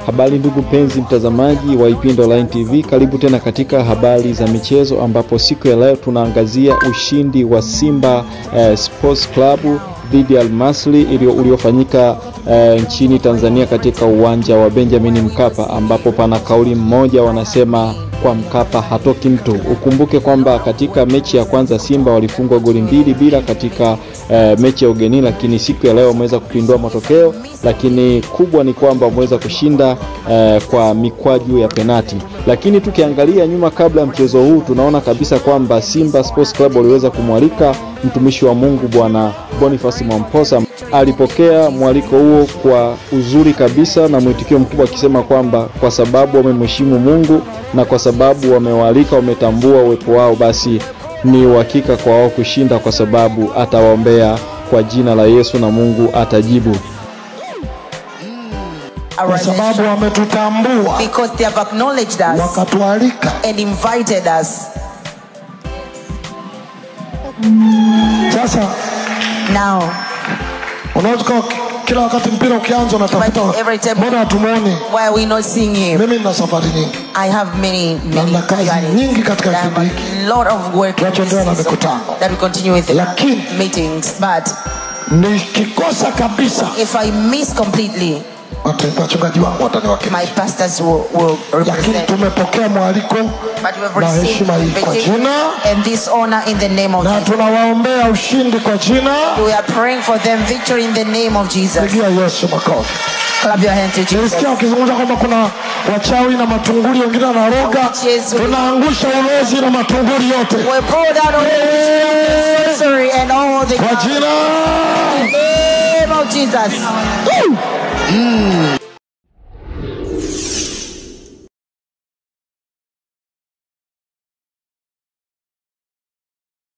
Habari ndugu penzi mtazamaji wa Ipindi Online TV, karibu tena katika habari za michezo, ambapo siku ya leo tunaangazia ushindi wa Simba Sports Club dhidi ya Al Masry uliofanyika nchini Tanzania katika uwanja wa Benjamin Mkapa, ambapo pana kauli mmoja wanasema kwa Mkapa hatoki mtu. Ukumbuke kwamba katika mechi ya kwanza Simba walifungwa goli 2-0 katika mechi ya ugenini, lakini siku ya leo wameweza kupindua matokeo, lakini kubwa ni kwamba wameweza kushinda kwa mikwaju ya penati. Lakini tukiangalia nyuma kabla ya mchezo huu, tunaona kabisa kwamba Simba Sports Club waliweza kumwalika mtumishi wa Mungu Bwana Boniface Mwamposa. Alipokea mwaliko huo kwa uzuri kabisa na mwitikio mkubwa, akisema kwamba kwa sababu wamemheshimu Mungu na kwa sababu wamewalika, wametambua uwepo wao, basi ni uhakika kwa wao kushinda, kwa sababu atawaombea kwa jina la Yesu na Mungu atajibu. Kwa sababu wametutambua, because they have acknowledged us, wakatualika and invited us. Sasa now unaweza kila wakati mpira ukianza unatafuta mbona hatumuoni, why are we not seeing him? Mimi nina safari nyingi, I have many kazi nyingi katika kipindi hiki, a lot of work that we continue with the meetings, but nikikosa kabisa, if I miss completely, wachungaji wangu wataniwakilisha, my pastors will represent. Tumepokea mwaliko na heshima hii kwa jina, and this honor in the name of Jesus. Na tunawaombea ushindi kwa jina. We are praying for them victory in the name of Jesus. Pigia Yesu makofi. Clap your hands to Jesus. Nisikia ukizungumza kwamba kuna wachawi na matunguli wengine na roga. Tunaangusha ulozi na matunguli yote. We pull down all the sorcery and all the kwa jina in the name of Jesus.